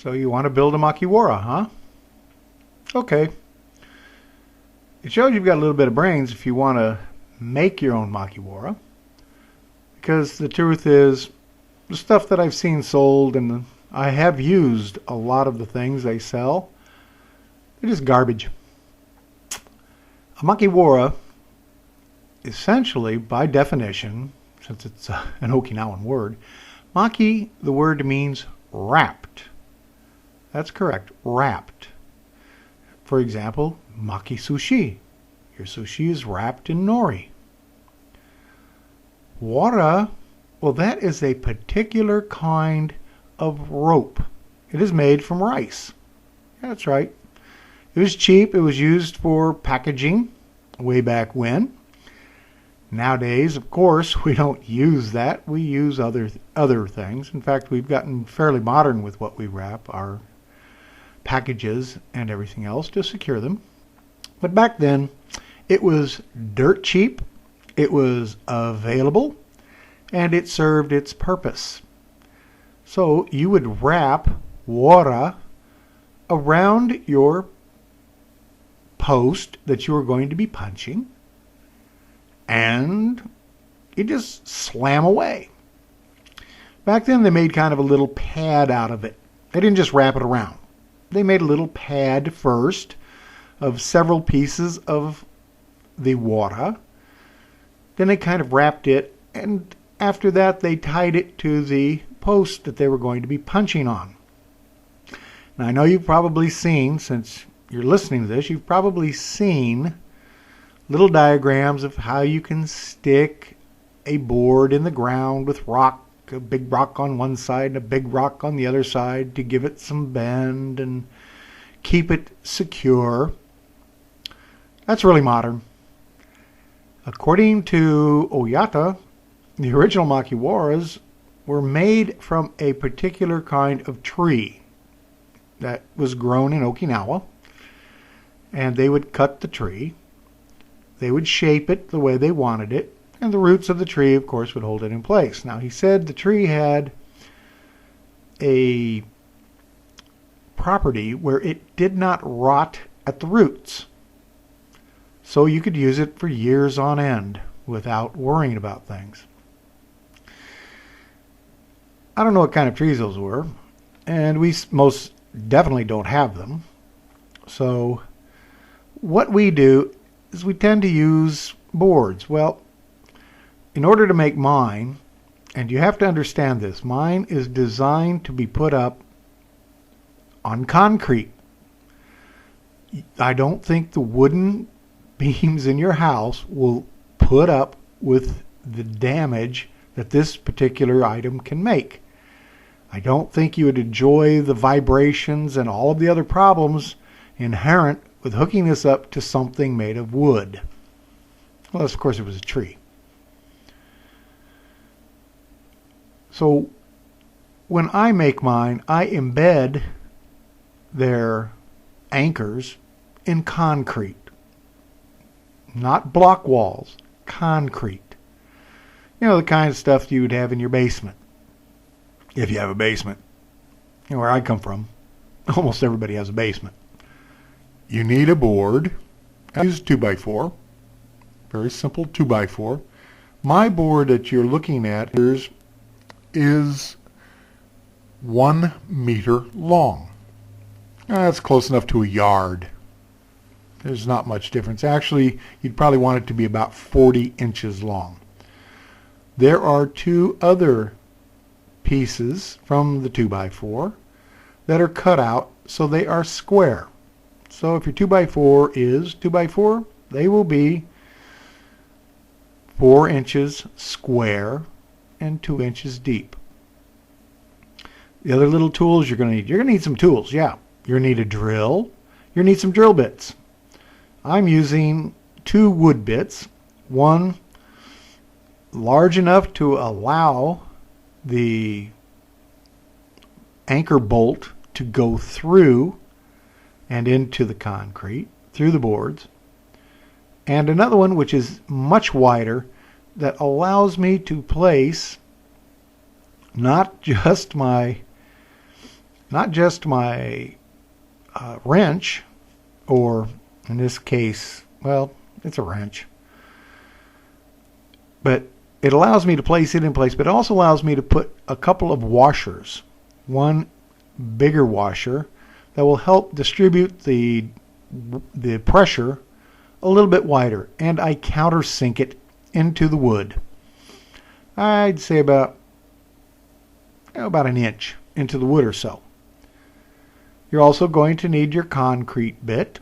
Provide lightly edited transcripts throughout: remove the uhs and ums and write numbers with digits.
So you want to build a Makiwara, huh? Okay. It shows you've got a little bit of brains if you want to make your own Makiwara. Because the truth is, the stuff that I've seen sold, and I have used a lot of the things they sell, they're just garbage. A Makiwara, essentially, by definition, since it's an Okinawan word, Maki, the word means wrapped. That's correct, wrapped. For example, Maki sushi. Your sushi is wrapped in nori. Wara, well, that is a particular kind of rope. It is made from rice. That's right. It was cheap. It was used for packaging way back when. Nowadays, of course, we don't use that. We use other things. In fact, we've gotten fairly modern with what we wrap our packages and everything else to secure them. But back then, it was dirt cheap, it was available, and it served its purpose. So you would wrap wara around your post that you were going to be punching, and you just slam away. Back then, they made kind of a little pad out of it. They didn't just wrap it around. They made a little pad first of several pieces of the wara. Then they kind of wrapped it, and after that they tied it to the post that they were going to be punching on. Now I know you've probably seen, since you're listening to this, you've probably seen little diagrams of how you can stick a board in the ground with rock, a big rock on one side and a big rock on the other side to give it some bend and keep it secure. That's really modern. According to Oyata, the original Makiwaras were made from a particular kind of tree that was grown in Okinawa, and they would cut the tree, they would shape it the way they wanted it, and the roots of the tree, of course, would hold it in place. Now, he said the tree had a property where it did not rot at the roots. So you could use it for years on end without worrying about things. I don't know what kind of trees those were, and we most definitely don't have them. So what we do is we tend to use boards. Well, in order to make mine, and you have to understand this, mine is designed to be put up on concrete. I don't think the wooden beams in your house will put up with the damage that this particular item can make. I don't think you would enjoy the vibrations and all of the other problems inherent with hooking this up to something made of wood. Unless, of course, it was a tree. So when I make mine, I embed their anchors in concrete. Not block walls, concrete. You know, the kind of stuff you would have in your basement. If you have a basement. You know, where I come from, almost everybody has a basement. You need a board. I use 2x4. Very simple 2x4. My board that you're looking at is 1 meter long. That's close enough to a yard. There's not much difference. Actually, you'd probably want it to be about 40 inches long. There are 2 other pieces from the 2x4 that are cut out so they are square. So if your 2x4 is 2x4, they will be 4 inches square and 2 inches deep. The other little tools you're going to need some tools, yeah. You're going to need a drill. You're going to need some drill bits. I'm using 2 wood bits, one large enough to allow the anchor bolt to go through and into the concrete, through the boards, and another one which is much wider that allows me to place not just my not just my wrench, or in this case, well, it's a wrench, but it allows me to place it in place, but it also allows me to put a couple of washers, one bigger washer that will help distribute the pressure a little bit wider, and I countersink it into the wood. I'd say about an inch into the wood or so. You're also going to need your concrete bit.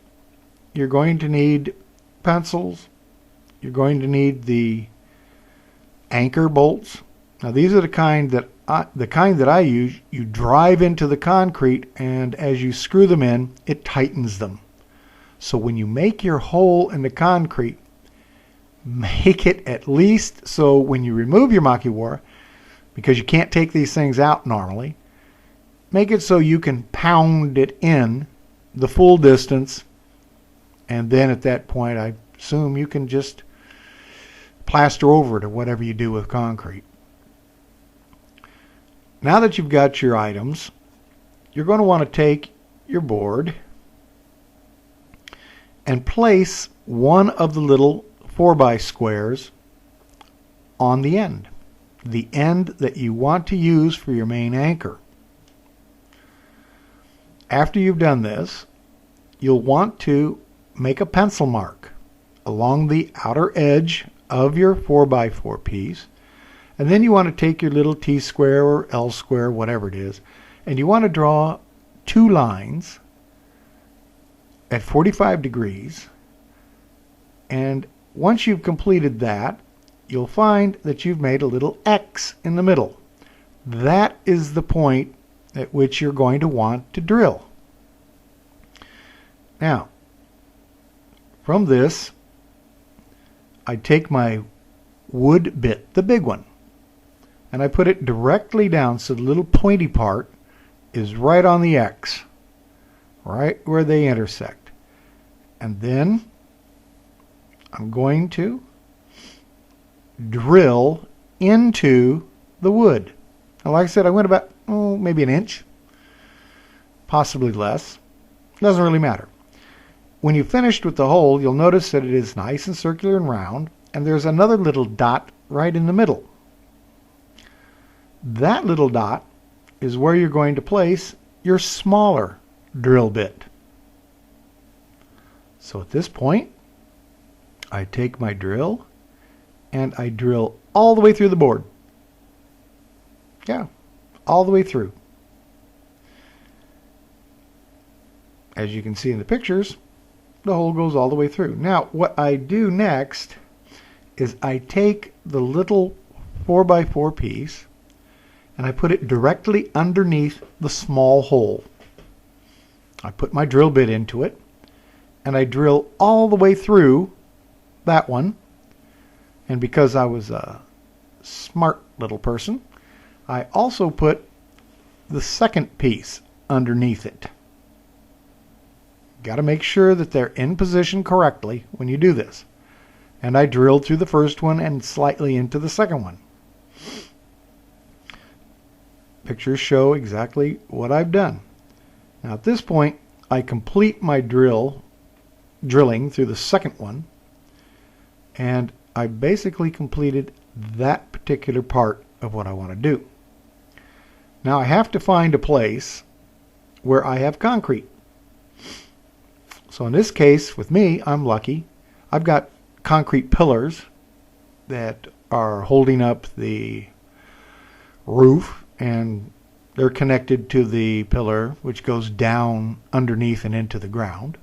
You're going to need pencils. You're going to need the anchor bolts. Now these are the kind that I use. You drive into the concrete, and as you screw them in, it tightens them. So when you make your hole in the concrete, make it at least so when you remove your Makiwara, because you can't take these things out normally, make it so you can pound it in the full distance, and then at that point I assume you can just plaster over it or whatever you do with concrete. Now that you've got your items, you're going to want to take your board and place one of the little 4x squares on the end that you want to use for your main anchor. After you've done this, you'll want to make a pencil mark along the outer edge of your 4x4 piece, and then you want to take your little T-square or L-square, whatever it is, and you want to draw two lines at 45 degrees, and once you've completed that, you'll find that you've made a little X in the middle. That is the point at which you're going to want to drill. Now, from this, I take my wood bit, the big one, and I put it directly down so the little pointy part is right on the X, right where they intersect. And then I'm going to drill into the wood. Now, like I said, I went about maybe an inch, possibly less. Doesn't really matter. When you've finished with the hole, you'll notice that it is nice and circular and round, and there's another little dot right in the middle. That little dot is where you're going to place your smaller drill bit. So at this point, I take my drill and I drill all the way through the board. Yeah, all the way through. As you can see in the pictures, the hole goes all the way through. Now, what I do next is I take the little 4x4 piece and I put it directly underneath the small hole. I put my drill bit into it and I drill all the way through that one. And because I was a smart little person, I also put the second piece underneath it. Got to make sure that they're in position correctly when you do this. And I drilled through the first one and slightly into the second one. Pictures show exactly what I've done. Now at this point, I complete my drilling through the second one, and I basically completed that particular part of what I want to do. Now I have to find a place where I have concrete. So in this case, with me, I'm lucky. I've got concrete pillars that are holding up the roof, and they're connected to the pillar, which goes down underneath and into the ground.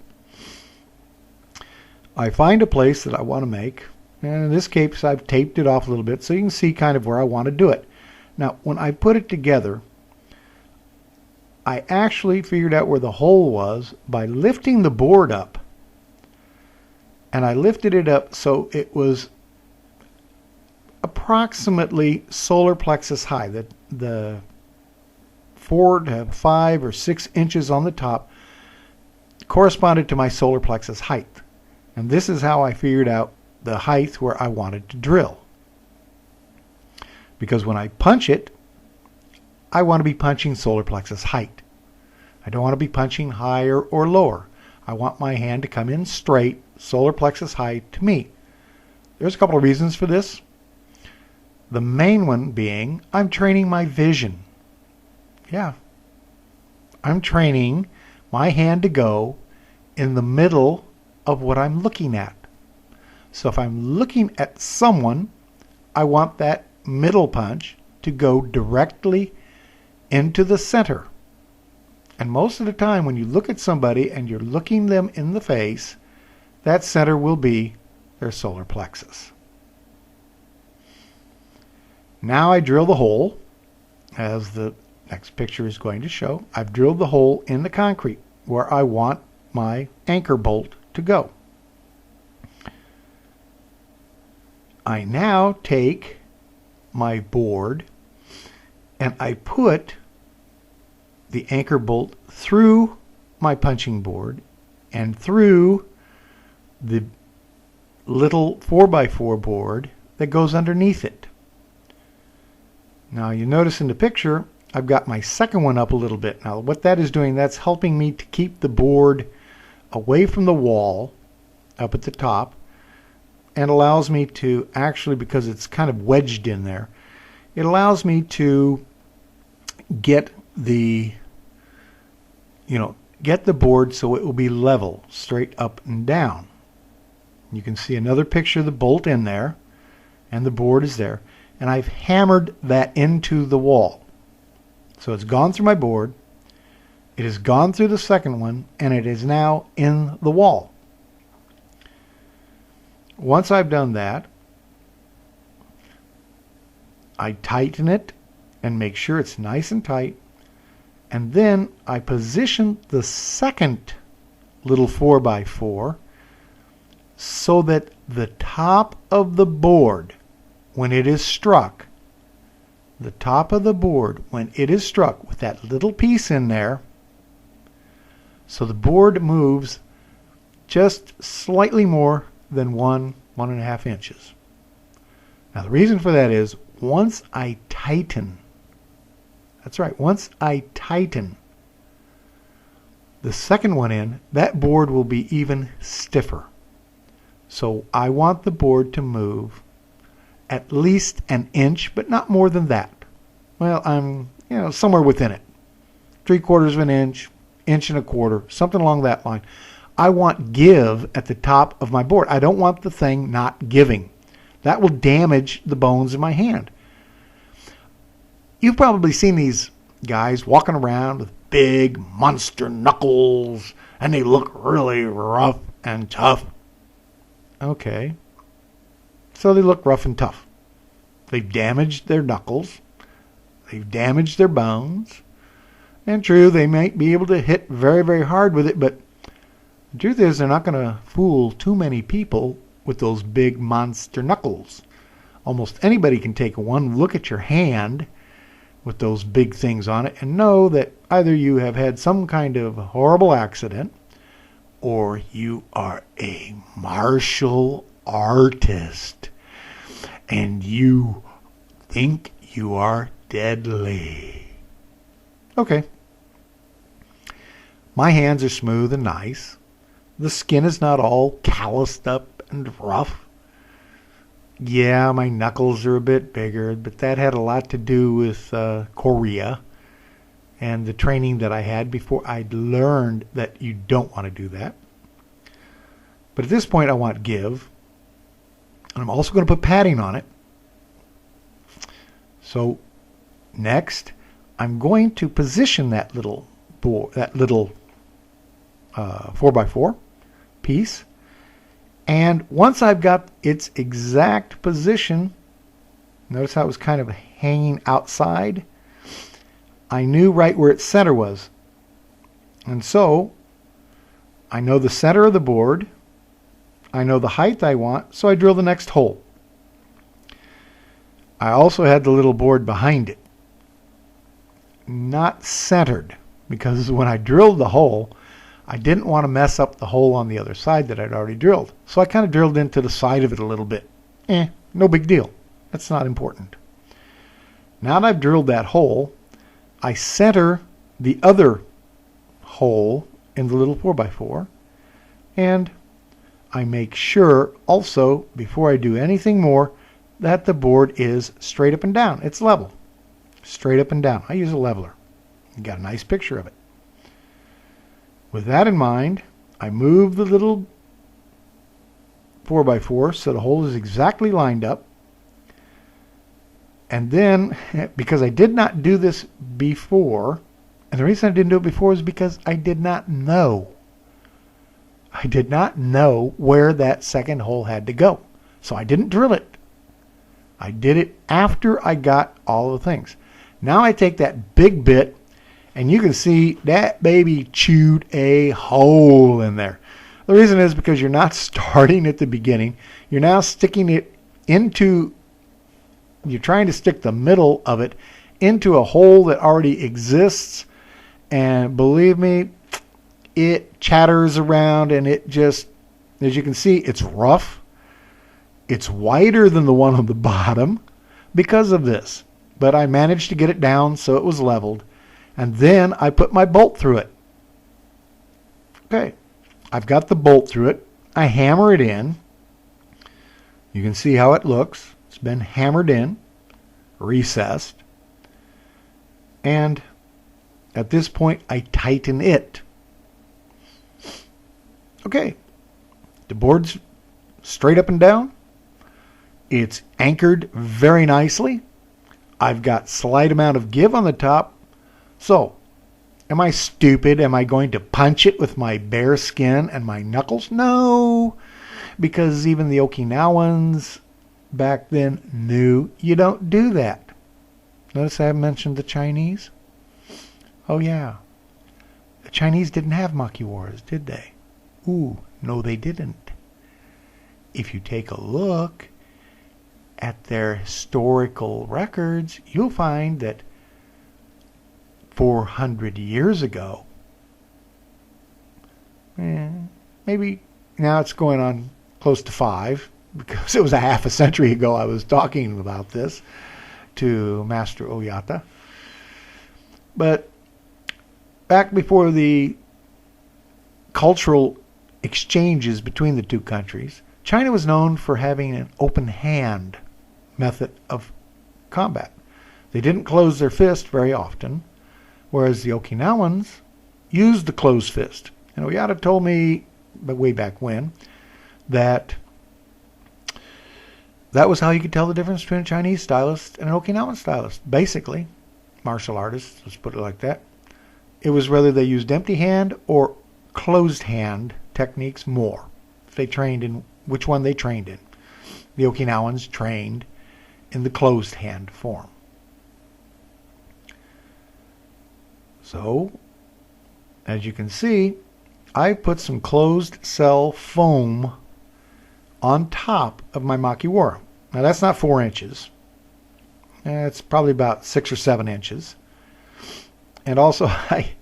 I find a place that I want to make, and in this case I've taped it off a little bit so you can see kind of where I want to do it. Now when I put it together, I actually figured out where the hole was by lifting the board up, and I lifted it up so it was approximately solar plexus high. The 4 to 5 or 6 inches on the top corresponded to my solar plexus height. And this is how I figured out the height where I wanted to drill. Because when I punch it, I want to be punching solar plexus height. I don't want to be punching higher or lower. I want my hand to come in straight, solar plexus height to me. There's a couple of reasons for this. The main one being I'm training my vision. Yeah. I'm training my hand to go in the middle of what I'm looking at. So if I'm looking at someone, I want that middle punch to go directly into the center. And most of the time when you look at somebody and you're looking them in the face, that center will be their solar plexus. Now I drill the hole, as the next picture is going to show. I've drilled the hole in the concrete where I want my anchor bolt to go. I now take my board and I put the anchor bolt through my punching board and through the little 4x4 board that goes underneath it. Now you notice in the picture I've got my second one up a little bit. Now what that is doing, that's helping me to keep the board away from the wall up at the top, and allows me to actually, because it's kind of wedged in there, it allows me to get the board so it will be level, straight up and down. You can see another picture of the bolt in there, and the board is there. And I've hammered that into the wall. So it's gone through my board, it has gone through the second one, and it is now in the wall. Once I've done that, I tighten it and make sure it's nice and tight. And then I position the second little 4x4 so that the top of the board, when it is struck, the top of the board, when it is struck with that little piece in there, so the board moves just slightly more than 1.5 inches. Now the reason for that is once I tighten, that's right, once I tighten the second one in, that board will be even stiffer. So I want the board to move at least an inch, but not more than that. Well, I'm somewhere within it. 3/4 of an inch, 1.25 inches, something along that line. I want give at the top of my board. I don't want the thing not giving. That will damage the bones in my hand. You've probably seen these guys walking around with big monster knuckles, and they look really rough and tough. Okay. So they look rough and tough. They've damaged their knuckles. They've damaged their bones. And true, they might be able to hit very, very hard with it, but the truth is they're not going to fool too many people with those big monster knuckles. Almost anybody can take one look at your hand with those big things on it and know that either you have had some kind of horrible accident or you are a martial artist and you think you are deadly. Okay. My hands are smooth and nice. The skin is not all calloused up and rough. Yeah, my knuckles are a bit bigger, but that had a lot to do with Korea and the training that I had before I'd learned that you don't want to do that. But at this point I want give. And I'm also going to put padding on it. So next I'm going to position that little 4x4 piece. And once I've got its exact position, notice how it was kind of hanging outside. I knew right where its center was. And so I know the center of the board. I know the height I want, so I drill the next hole. I also had the little board behind it. Not centered, because when I drilled the hole, I didn't want to mess up the hole on the other side that I'd already drilled. So I kind of drilled into the side of it a little bit. No big deal. That's not important. Now that I've drilled that hole, I center the other hole in the little 4x4, and I make sure also, before I do anything more, that the board is straight up and down. It's level. Straight up and down. I use a leveler. You got a nice picture of it. With that in mind, I move the little 4x4 so the hole is exactly lined up. And then, because I did not do this before, and the reason I didn't do it before is because I did not know. I did not know where that second hole had to go. So I didn't drill it. I did it after I got all the things. Now I take that big bit, and you can see that baby chewed a hole in there. The reason is because you're not starting at the beginning. You're now sticking it into, you're trying to stick the middle of it into a hole that already exists. And believe me, it chatters around, and it just, as you can see, it's rough. It's wider than the one on the bottom because of this. But I managed to get it down so it was leveled. And then I put my bolt through it. Okay, I've got the bolt through it. I hammer it in. You can see how it looks. It's been hammered in, recessed. And at this point, I tighten it. Okay, the board's straight up and down. It's anchored very nicely. I've got slight amount of give on the top. So, am I stupid? Am I going to punch it with my bare skin and my knuckles? No, because even the Okinawans back then knew you don't do that. Notice I haven't mentioned the Chinese. Oh yeah, the Chinese didn't have Makiwaras, did they? Ooh, no they didn't. If you take a look at their historical records, you'll find that 400 years ago, maybe now it's going on close to 5, because it was a half a century ago I was talking about this to Master Oyata. But back before the cultural exchanges between the two countries, China was known for having an open hand method of combat. They didn't close their fist very often, whereas the Okinawans used the closed fist. And Oyata told me, but way back when, that was how you could tell the difference between a Chinese stylist and an Okinawan stylist. Basically, martial artists, let's put it like that. It was whether they used empty hand or closed hand techniques more. If they trained in which one they trained in. The Okinawans trained in the closed hand form. So, as you can see, I put some closed cell foam on top of my Makiwara. Now that's not 4 inches. It's probably about 6 or 7 inches. And also I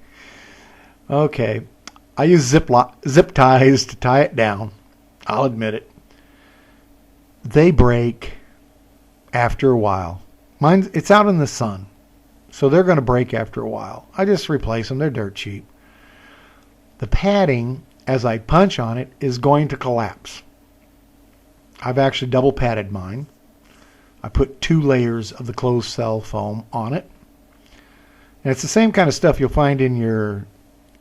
use zip ties to tie it down. I'll admit it. They break after a while. It's out in the sun, so they're going to break after a while. I just replace them. They're dirt cheap. The padding, as I punch on it, is going to collapse. I've actually double padded mine. I put 2 layers of the closed cell foam on it. And it's the same kind of stuff you'll find in your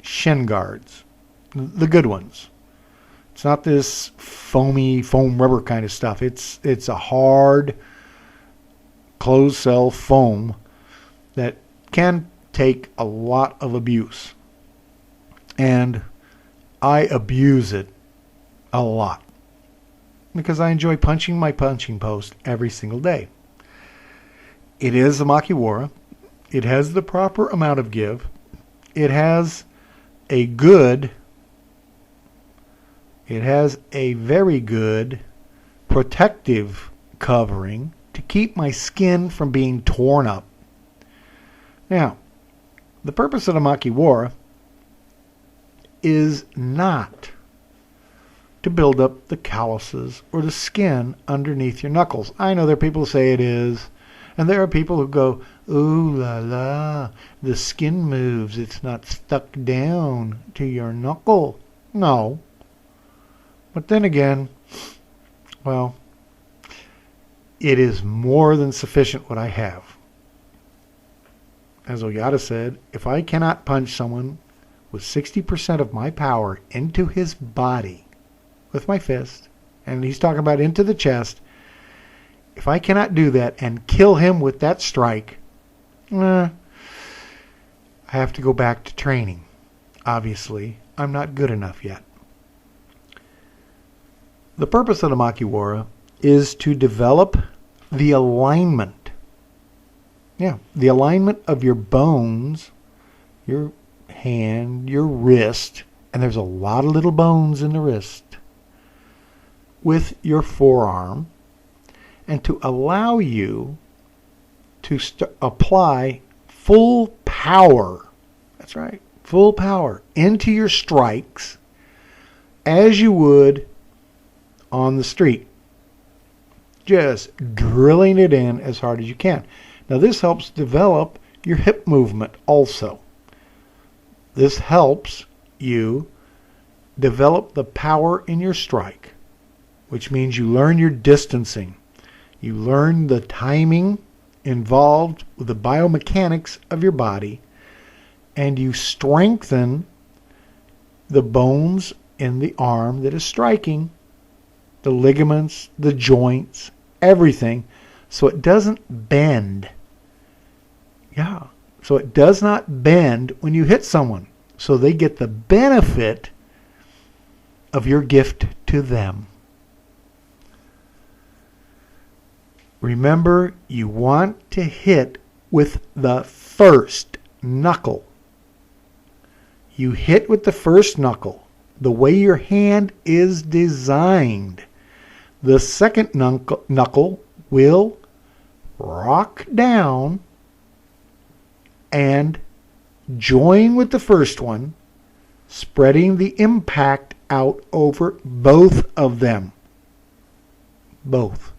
shin guards, the good ones. It's not this foamy foam rubber kind of stuff. It's a hard closed cell foam that can take a lot of abuse. And I abuse it a lot because I enjoy punching my punching post every single day. It is a Makiwara. It has the proper amount of give. It has a very good protective covering to keep my skin from being torn up. Now, the purpose of the Makiwara is not to build up the calluses or the skin underneath your knuckles. I know there are people who say it is, And there are people who go, ooh la la, the skin moves, it's not stuck down to your knuckle. No. But then again, well, it is more than sufficient what I have. As Oyata said, if I cannot punch someone with 60% of my power into his body with my fist, and he's talking about into the chest, if I cannot do that and kill him with that strike, I have to go back to training. Obviously, I'm not good enough yet. The purpose of the Makiwara is to develop the alignment. Yeah, the alignment of your bones, your hand, your wrist, and there's a lot of little bones in the wrist, with your forearm, and to allow you to apply full power, that's right, full power into your strikes as you would on the street. Just drilling it in as hard as you can. Now this helps develop your hip movement also. This helps you develop the power in your strike, which means you learn your distancing. You learn the timing involved with the biomechanics of your body, and you strengthen the bones in the arm that is striking, the ligaments, the joints, everything, so it doesn't bend. Yeah, so it does not bend when you hit someone. So they get the benefit of your gift to them. Remember, you want to hit with the first knuckle. You hit with the first knuckle, the way your hand is designed. The second knuckle will rock down and join with the first one, spreading the impact out over both of them. Both.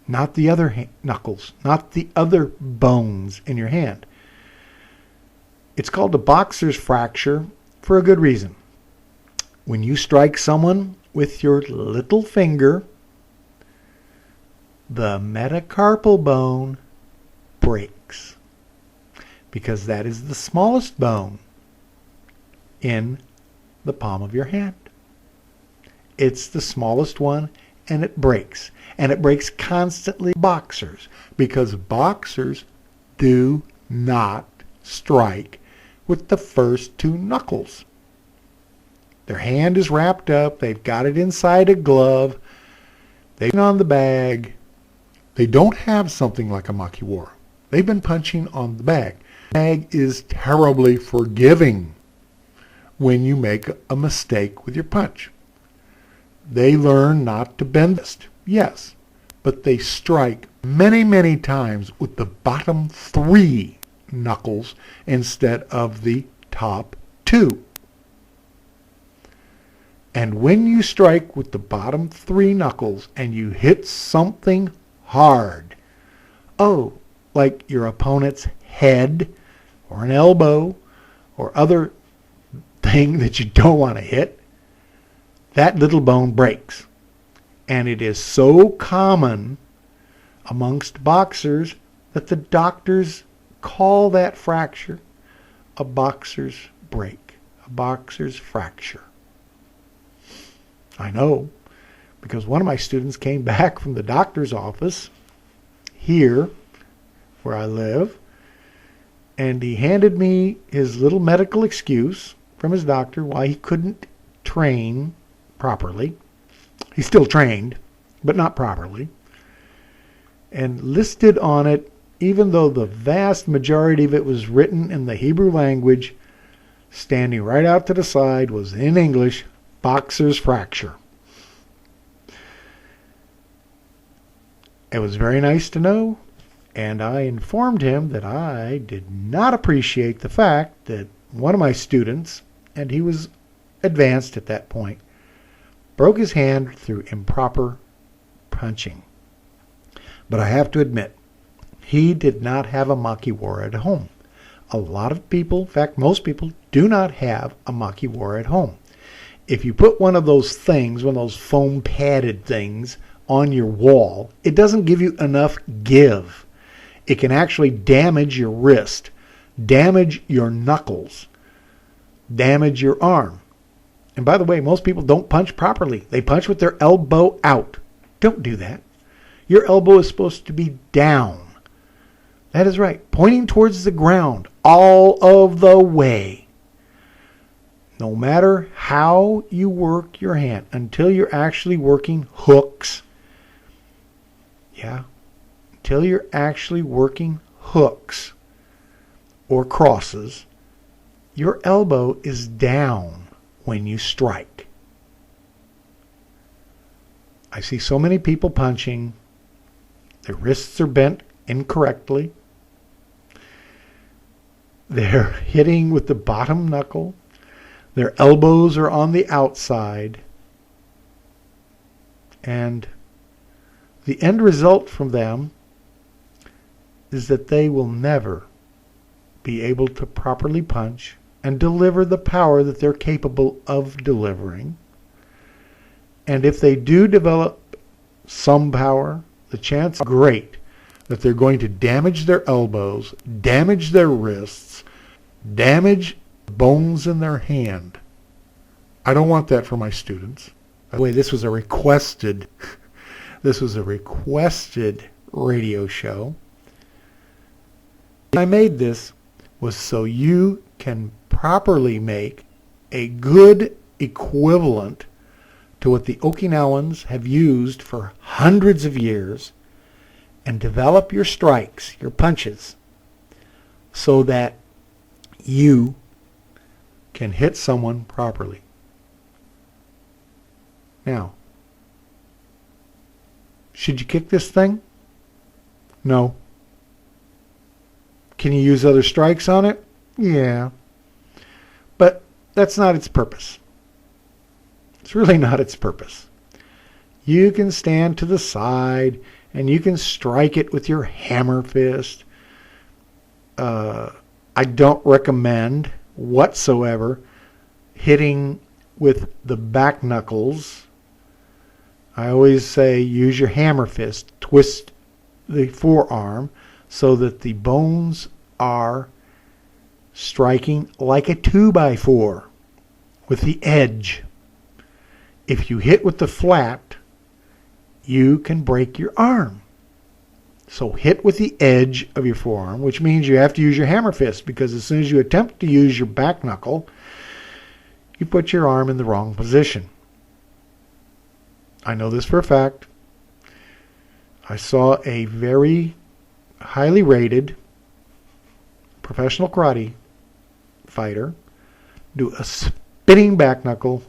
Not the other knuckles, not the other bones in your hand. It's called a boxer's fracture for a good reason. When you strike someone with your little finger, the metacarpal bone breaks, because that is the smallest bone in the palm of your hand. It's the smallest one, and it breaks. And it breaks constantly. Boxers, because boxers do not strike with the first two knuckles. Their hand is wrapped up. They've got it inside a glove. They've been on the bag. They don't have something like a Makiwara. They've been punching on the bag. The bag is terribly forgiving when you make a mistake with your punch. They learn not to bend it, yes, but they strike many, many times with the bottom three knuckles instead of the top two. And when you strike with the bottom three knuckles and you hit something hard, like your opponent's head or an elbow or other thing that you don't want to hit, that little bone breaks. And it is so common amongst boxers that the doctors call that fracture a boxer's break, a boxer's fracture. I know, because one of my students came back from the doctor's office here where I live, and he handed me his little medical excuse from his doctor why he couldn't train properly. He's still trained, but not properly. And listed on it, even though the vast majority of it was written in the Hebrew language, standing right out to the side was in English, boxer's fracture. It was very nice to know, and I informed him that I did not appreciate the fact that one of my students, and he was advanced at that point, broke his hand through improper punching. But I have to admit, he did not have a Makiwara at home. A lot of people, in fact, most people, do not have a Makiwara at home. If you put one of those things, one of those foam padded things on your wall, it doesn't give you enough give. It can actually damage your wrist, damage your knuckles, damage your arm. And by the way, most people don't punch properly. They punch with their elbow out. Don't do that. Your elbow is supposed to be down. That is right, pointing towards the ground all of the way. No matter how you work your hand, until you're actually working hooks. Yeah, until you're actually working hooks or crosses, your elbow is down when you strike. I see so many people punching. Their wrists are bent incorrectly. They're hitting with the bottom knuckle. Their elbows are on the outside. And the end result from them is that they will never be able to properly punch and deliver the power that they're capable of delivering. And if they do develop some power, the chance is great that they're going to damage their elbows, damage their wrists, damage bones in their hand. I don't want that for my students. By the way, this was a requested radio show. I made this was so you can properly make a good equivalent to what the Okinawans have used for hundreds of years, and develop your strikes, your punches, so that you can hit someone properly. Now, should you kick this thing? No. Can you use other strikes on it? Yeah. But that's not its purpose. It's really not its purpose. You can stand to the side and you can strike it with your hammer fist. I don't recommend whatsoever hitting with the back knuckles. I always say use your hammer fist. Twist the forearm so that the bones are striking like a 2x4 with the edge. If you hit with the flat, you can break your arm. So hit with the edge of your forearm, which means you have to use your hammer fist, because as soon as you attempt to use your back knuckle, you put your arm in the wrong position. I know this for a fact. I saw a very highly rated professional karate fighter do a spinning back knuckle,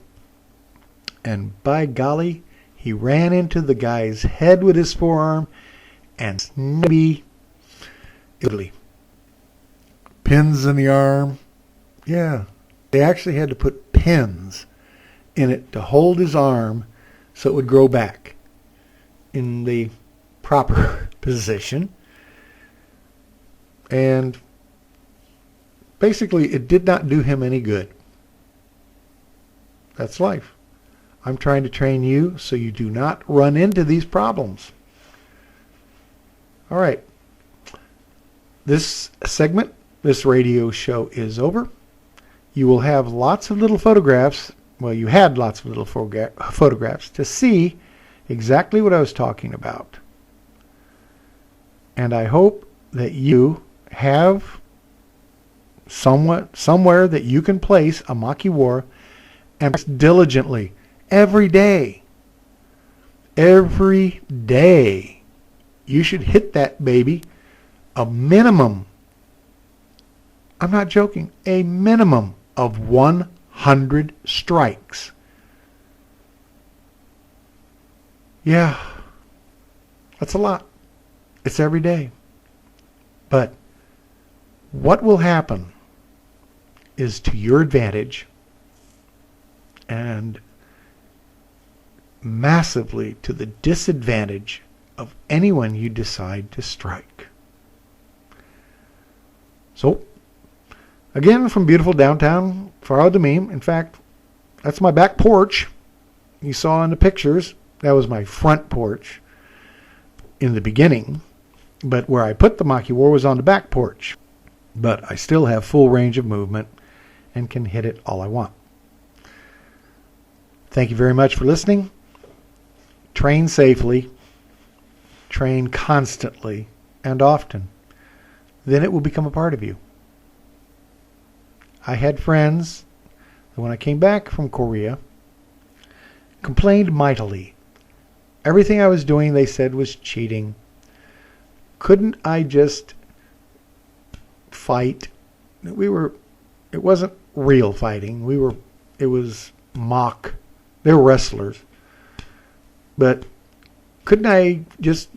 and by golly, he ran into the guy's head with his forearm and maybe pins in the arm. Yeah, they actually had to put pins in it to hold his arm so it would grow back in the proper position. And basically, it did not do him any good. That's life. I'm trying to train you so you do not run into these problems. All right. This segment, this radio show is over. You will have lots of little photographs. Well, you had lots of little photographs to see exactly what I was talking about. And I hope that you have somewhere that you can place a Makiwara and practice diligently every day. Every day. You should hit that baby a minimum, I'm not joking, a minimum of 100 strikes. Yeah, that's a lot. It's every day. But what will happen is to your advantage and massively to the disadvantage of anyone you decide to strike. So, again, from beautiful downtown Faro-de-Mime. In fact, that's my back porch. You saw in the pictures, that was my front porch in the beginning. But where I put the Makiwara was on the back porch. But I still have full range of movement and can hit it all I want. Thank you very much for listening. Train safely. Train constantly and often. Then it will become a part of you. I had friends that when I came back from Korea complained mightily. Everything I was doing, they said, was cheating. Couldn't I just fight? It wasn't real fighting. It was mock. They were wrestlers. But couldn't I just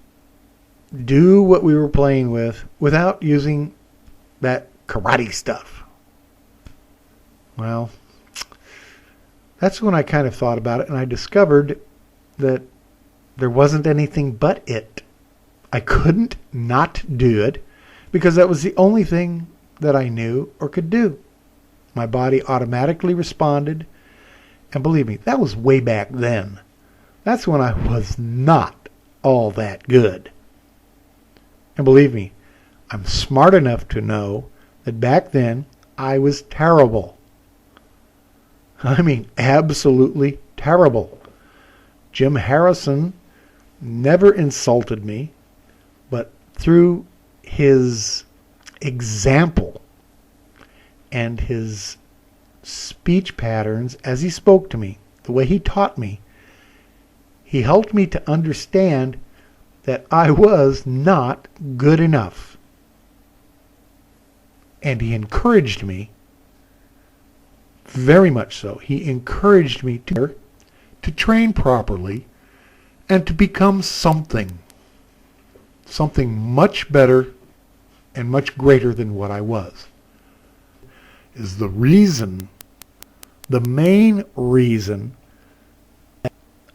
do what we were playing with without using that karate stuff? Well, that's when I kind of thought about it, and I discovered that there wasn't anything but it. I couldn't not do it because that was the only thing that I knew or could do. My body automatically responded, and believe me, that was way back then. That's when I was not all that good. And believe me, I'm smart enough to know that back then I was terrible. I mean, absolutely terrible. Jim Harrison never insulted me, but through his example and his speech patterns as he spoke to me, the way he taught me, he helped me to understand that I was not good enough. And he encouraged me, very much so, he encouraged me to train properly and to become something much better and much greater than what I was. Is the main reason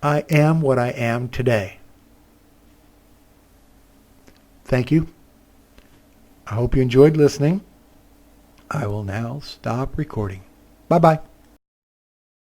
I am what I am today. Thank you. I hope you enjoyed listening. I will now stop recording. Bye-bye.